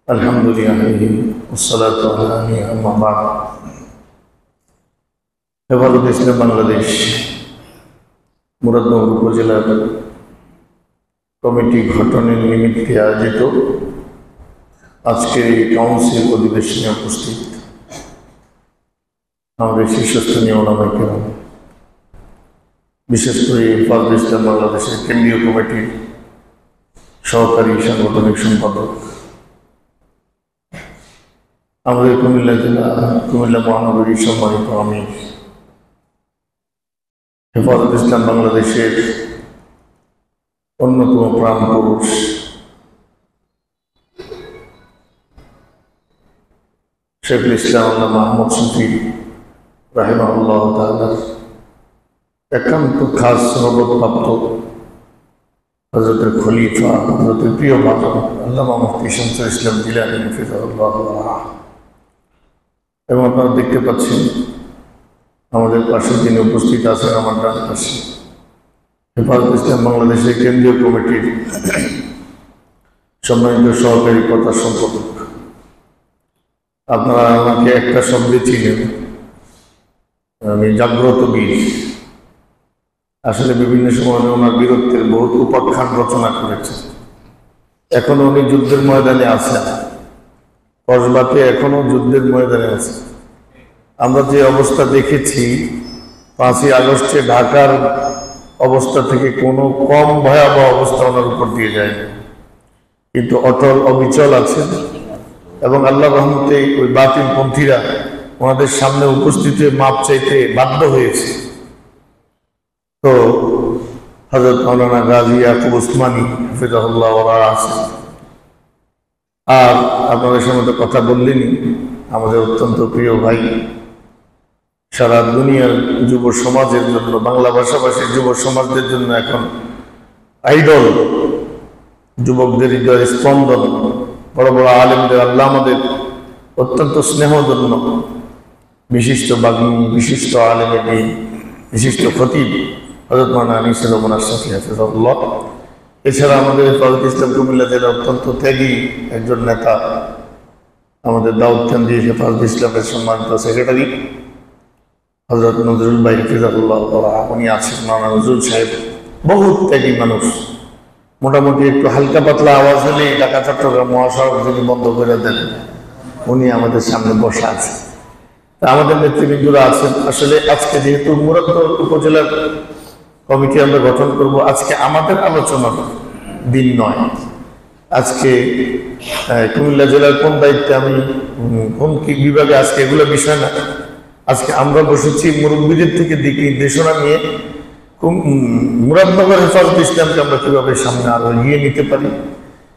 আলহামদুলিল্লাহ والصلاة على أما بعد হেফাজত ইসলাম বাংলাদেশ মুরাদনগর উপজেলার কমিটি গঠনের নিমিত্তে আয়োজিত আজকের এই কাউন্সিল অধিবেশনে উপস্থিত আমাদের শীর্ষস্থানীয় ওলামায়ে কেরাম, বিশেষ করে হেফাজত ইসলাম বাংলাদেশের কেন্দ্রীয় কমিটির সহকারী সাংগঠনিক সম্পাদক, আমাদের কুমিল্লা জেলা কুমিল্লা মহানগরীর সম্মানিত আমির, হেফাজত ইসলাম বাংলাদেশের অন্যতম প্রাণ পুরুষ শেখুল ইসলাম আল্লামা মুহাম্মদ শফি রাহিমাহুল্লাহ তাআলার একান্ত খাস সহবতপ্রাপ্ত হযরতের খলিফা, হযরতের প্রিয় বাবা আল্লামা মুফতি শামসুল ইসলাম জিলানী হাফিজাহুল্লাহ। এবং আপনারা দেখতে পাচ্ছেন আমাদের পাশে যিনি উপস্থিত আছেন, আমার ডান পাশে হেফাজত ইসলাম বাংলাদেশের কেন্দ্রীয় কমিটির সম্মানিত সহকারী প্রচার সম্পাদক। আপনারা আমাকে একটা শব্দে চিনেন, আমি জাগ্রত বীর। আসলে বিভিন্ন সময় ওনার বীরত্বের বহুত উপাখ্যান রচনা করেছেন। এখনো উনি যুদ্ধের ময়দানে আছেন, কসবাতে এখনো যুদ্ধের ময়দানে আছে। আমরা যে অবস্থা দেখেছি 5ই আগস্টে ঢাকার অবস্থা থেকে কোনো কম ভয়াবহ অবস্থা ওনার উপর দিয়ে যায়নি, কিন্তু অটল অবিচল আছেন। এবং আল্লাহ রহমতে ওই বাতিলপন্থীরা ওনাদের সামনে উপস্থিত হয়ে মাপ চাইতে বাধ্য হয়েছে। তো হযরত মাওলানা গাজী ইয়াকুব উসমানী হাফিজাহুল্লাহ ওরা আছেন। আর আপনাদের সামনে তো কথা বললেনই, আমাদের অত্যন্ত প্রিয় ভাই, সারা দুনিয়ার যুব সমাজের জন্য, বাংলা ভাষাভাষীর যুব সমাজদের জন্য এখন আইডল, যুবকদের হৃদয়ের স্পন্দন, বড় বড় আলেমদের, আল্লাহ আমাদের অত্যন্ত স্নেহধন্য বিশিষ্ট বাগ্মী, বিশিষ্ট আলেমের দ্বীন, বিশিষ্ট খতিব হযরত মাওলানা আনিসুল রহমান আশরাফী হাফিজাহুল্লাহ। এছাড়া আমাদের হেফাজত ইসলাম কুমিল্লা জেলার অত্যন্ত ত্যাগী একজন নেতা, আমাদের দাউদকান্দি হেফাজত ইসলামের সম্মানিত সেক্রেটারি হযরত নজরুল ভাই হাফিজাহুল্লাহ, উনি আছেন। মাওলানা নজরুল সাহেব বহুত ত্যাগী মানুষ, মোটামুটি একটু হালকা পাতলা আওয়াজ হলেই ঢাকা চট্টগ্রাম মহাসড়ক যিনি বন্ধ করে দেন, উনি আমাদের সামনে বসে আছেন। আমাদের নেতৃবৃন্দরা আছেন। আসলে আজকে যেহেতু মুরাদনগর উপজেলার কমিটি আমরা গঠন করব, আজকে আমাদের আলোচনার দিন নয়। আজকে কুমিল্লা জেলার কোন দায়িত্বে আমি কোন কি বিভাগে, আজকে এগুলো বিষয় না। আজকে আমরা বসেছি মুরব্বীদের থেকে দিক নির্দেশনা নিয়ে মুরাদনগর হেফাজত ইসলামকে আমরা কিভাবে সামনে আরো এগিয়ে নিতে পারি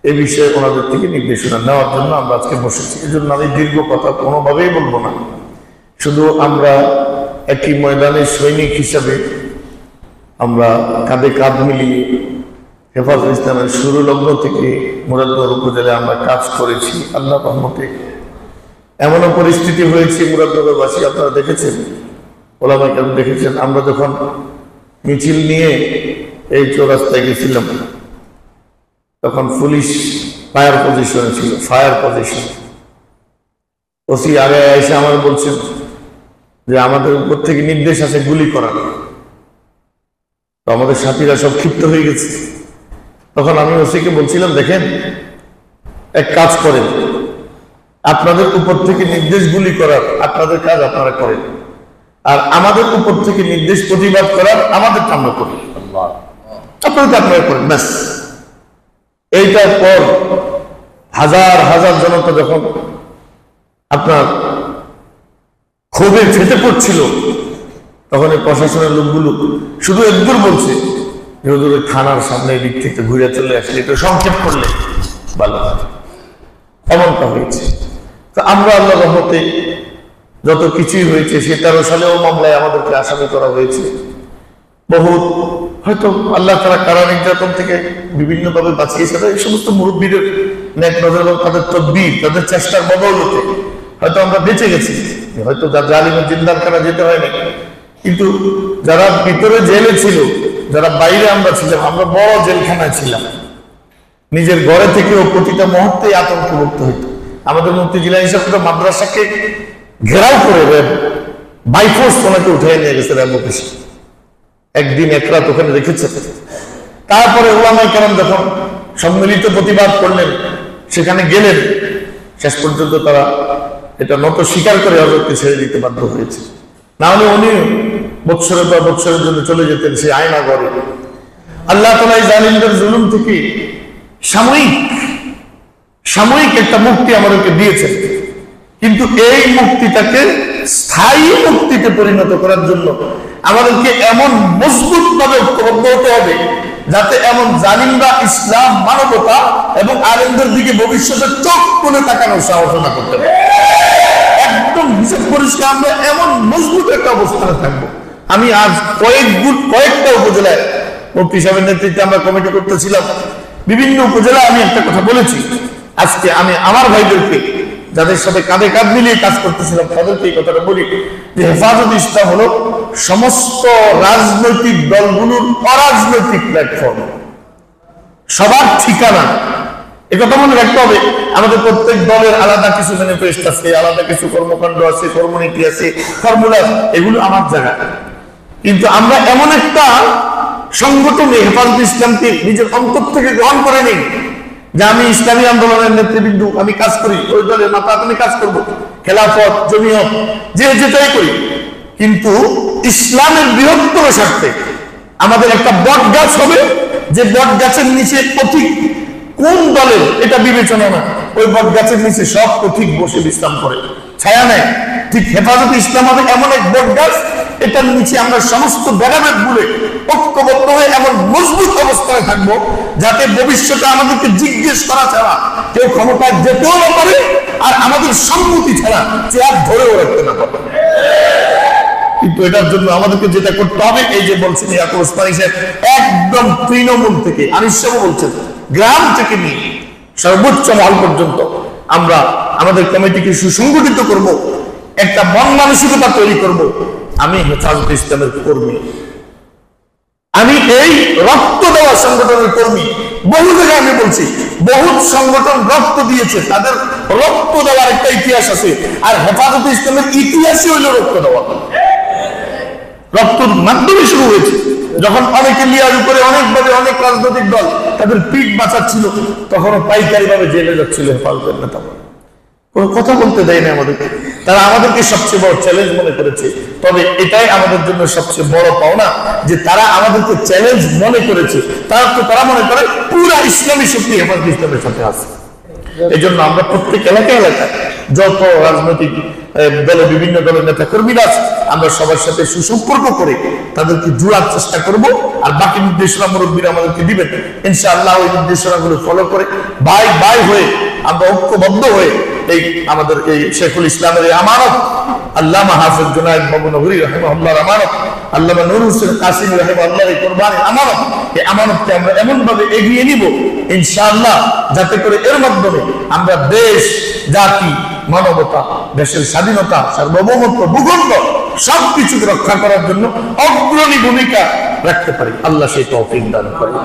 এ বিষয়ে ওনাদের থেকে নির্দেশনা নেওয়ার জন্য আমরা আজকে বসেছি। এই জন্য আমি দীর্ঘ কথা কোনোভাবেই বলবো না, শুধু আমরা একটি ময়দানের সৈনিক হিসাবে আমরা কাঁধে কাঁধ মিলিয়ে হেফাজত ইসলামের শুরু লগ্ন থেকে মুরাদনগর উপজেলায় আমরা কাজ করেছি। আল্লাহ রহমতে এমনও পরিস্থিতি হয়েছে মুরাদনগরবাসী, আপনারা দেখেছেন, ওলামায়ে কেরাম দেখেছেন, আমরা যখন মিছিল নিয়ে এই চৌরাস্তায় গেছিলাম তখন পুলিশ ফায়ার পজিশনে ছিল, ফায়ার পজিশন। ওসি আগে এসে আমার বলছেন যে আমাদের উপর থেকে নির্দেশ আছে গুলি করার। তো আমাদের সাথীরা সব ক্ষিপ্ত হয়ে গেছে। তখন আমি ওসিকে বলছিলাম, দেখেন, এক কাজ করেন, আপনাদের উপর থেকে নির্দেশ গুলি করার আপনাদের কাজ আপনারা করেন, আর আমাদের উপর থেকে নির্দেশ প্রতিবাদ করার আমাদের আমরা করি, আপনাদের আপনারা করেন, ব্যাস। এইটার পর হাজার হাজার জনতা যখন আপনার ক্ষোভে ফেটে পড়ছিল, তখন এই প্রশাসনের লোকগুলো শুধু একদূর বলছে যে হুজুর থানার সামনে দিক থেকে ঘুরে চলে আসলে একটু সংক্ষেপ করলে ভালো হয়। এমনটা হয়েছে। তো আমরা আল্লাহ রহমতে যত কিছুই হয়েছে, সে 13 সালেও মামলায় আমাদেরকে আসামি করা হয়েছে। বহুত হয়তো আল্লাহ তারা কারা নির্যাতন থেকে বিভিন্নভাবে বাঁচিয়েছে। এই সমস্ত মুরব্বীদের নেক নজর এবং তাদের তদবির, তাদের চেষ্টার বদৌলতে হয়তো আমরা বেঁচে গেছি। হয়তো জালিমের জিন্দারখানা যেতে হয় না, কিন্তু যারা ভিতরে জেলে ছিল, যারা বাইরে আমরা ছিলাম, আমরা বড় জেলখানায় ছিলাম। নিজের ঘরে থেকেও প্রতিটা মুহূর্তে আতঙ্কমুক্ত হইত। আমাদের মুফতি জিলানী সাহেব তো মাদ্রাসাকে ঘেরাও করে বাই ফোর্স ওনাকে উঠে নিয়ে গেছে র্যাব অফিসে, একদিন এক রাত ওখানে রেখেছে। তারপরে ওলামায়ে কেরাম যখন সম্মিলিত প্রতিবাদ করলেন, সেখানে গেলেন, শেষ পর্যন্ত তারা এটা নত স্বীকার করে হযরতকে ছেড়ে দিতে বাধ্য হয়েছে। না হলে উনি বৎসরের পর বৎসরের জন্য চলে যেতেন সেই আয়না ঘরে। আল্লাহ তাআলা এই জালিমদের জুলুম থেকে সাময়িক একটা মুক্তি আমাদেরকে দিয়েছেন, কিন্তু এই মুক্তিটাকে স্থায়ী মুক্তিতে পরিণত করার জন্য আমাদেরকে এমন মজবুত ভাবে ঐক্যবদ্ধ হতে হবে যাতে এমন জালিমরা ইসলাম, মানবতা এবং আলেমদের দিকে ভবিষ্যতে চোখ তুলে তাকানোর সাহস না করতে পারে। একদম হিসাব পরিষ্কার আমরা এমন মজবুত একটা অবস্থানে থাকবো। আমি আজ কয়েকটা উপজেলায় মুফতি সাহেবের নেতৃত্বে আমরা কমিটি করতেছিলাম, বিভিন্ন উপজেলায় আমি একটা কথা বলেছি। আজকে আমি আমার ভাইদেরকে, যাদের সাথে কাঁধে কাঁধ মিলিয়ে কাজ করতেছিলাম, তাদেরকে এই কথাটা বলি যে হেফাজত ইসলাম হলো সমস্ত রাজনৈতিক দলগুলোর অরাজনৈতিক প্ল্যাটফর্ম, সবার ঠিকানা। একথা মনে রাখতে হবে, আমাদের প্রত্যেক দলের আলাদা কিছু ম্যানিফেস্টো আছে, আলাদা কিছু কর্মকাণ্ড আছে, কর্মনীতি আছে, ফর্মুলা, এগুলো আমার জায়গা। কিন্তু আমরা এমন একটা সংগঠনে হেফাজত ইসলামকে নিজের অন্তর থেকে গ্রহণ করে নিই যে আমি ইসলামী আন্দোলনের নেতৃবৃন্দ, আমি কাজ করি, ওই দলের মাথা আমি কাজ করব, খেলাফত, জমিয়ত, যে যেটাই করি, কিন্তু ইসলামের বৃহত্তর স্বার্থে আমাদের একটা বট গাছ হবে, যে বট গাছের নিচে পথিক কোন দলের এটা বিবেচনা না, ওই বট গাছের নিচে সব পথিক বসে বিশ্রাম করে, ছায়া নেয়। ঠিক হেফাজত ইসলাম হবে এমন এক বট গাছ, এটার নিচে আমরা সমস্ত ভেদাভেদ ভুলে ঐক্যবদ্ধ হয়ে এমন মজবুত অবস্থায় থাকবো যাতে ভবিষ্যতে আমাদেরকে জিজ্ঞেস করা ছাড়া কেউ ক্ষমতায় যেতেও না পারে, আর আমাদের সম্মতি ছাড়া চেয়ার ধরেও রাখতে না পারে। কিন্তু এটার জন্য আমাদেরকে যেটা করতে হবে, এই যে বলছেন ইয়াকুব ওসমানী সাহেব, একদম তৃণমূল থেকে, আনিস সাহেব বলছেন গ্রাম থেকে নিয়ে সর্বোচ্চ মহল পর্যন্ত আমরা আমাদের কমিটিকে সুসংগঠিত করব, একটা মন মানসিকতা তৈরি করব। আমি হেফাজত ইসলামের কর্মী, আমি এই রক্ত দেওয়া সংগঠনের কর্মী। বহু জায়গায় আমি বলছি, বহু সংগঠন রক্ত দিয়েছে, তাদের রক্ত দেওয়ার একটা ইতিহাস আছে, আর হেফাজত ইসলামের ইতিহাসই হইল রক্ত দেওয়া। রক্তর মাধ্যমে শুরু হয়েছে, যখন অনেকে লিয়ার উপরে অনেকভাবে অনেক রাজনৈতিক দল তাদের পিঠ বাঁচাচ্ছিল, তখনও পাইকারি ভাবে জেলে যাচ্ছিল হেফাজতের নেতা, কোনো কথা বলতে দেয় না আমাদেরকে। তারা আমাদেরকে সবচেয়ে বড় চ্যালেঞ্জ মনে করেছে। তবে এটাই আমাদের জন্য সবচেয়ে বড় পাওনা যে তারা আমাদেরকে চ্যালেঞ্জ মনে করেছে। তারা মনে করে পুরা ইসলামী শক্তি হেফাজত ইসলামের সাথে আছে। এই জন্য আমরা প্রত্যেক এলাকায় যত রাজনৈতিক দলে বিভিন্ন দলের নেতা কর্মীরা আছে, আমরা সবার সাথে সুসম্পর্ক করে তাদেরকে জোড়ার চেষ্টা করব। আর বাকি নির্দেশনা মুরব্বীরা আমাদেরকে দিবেন, ইনশাআল্লাহ ওই নির্দেশনাগুলো ফলো করে ভাই হয়ে আমরা ঐক্যবদ্ধ হয়ে এই আমাদের এই শেখুল ইসলামের এই আমানত, আল্লামা হাফেজ জুনায়েদ নবী রাহিমাহুল্লাহর আমানত, আল্লামা নূর হোসেন কাসিমি রাহিমাহুল্লাহর এই কুরবানির আমানত, এই আমানতকে আমরা এমন ভাবে এগিয়ে নিব ইনশাআল্লাহ, যাতে করে এর মাধ্যমে আমরা দেশ, জাতি, মানবতা, দেশের স্বাধীনতা, সার্বভৌমত্ব, ভূখণ্ড সবকিছুকে রক্ষা করার জন্য অগ্রণী ভূমিকা রাখতে পারি। আল্লাহ সেই তৌফিক দান করেন।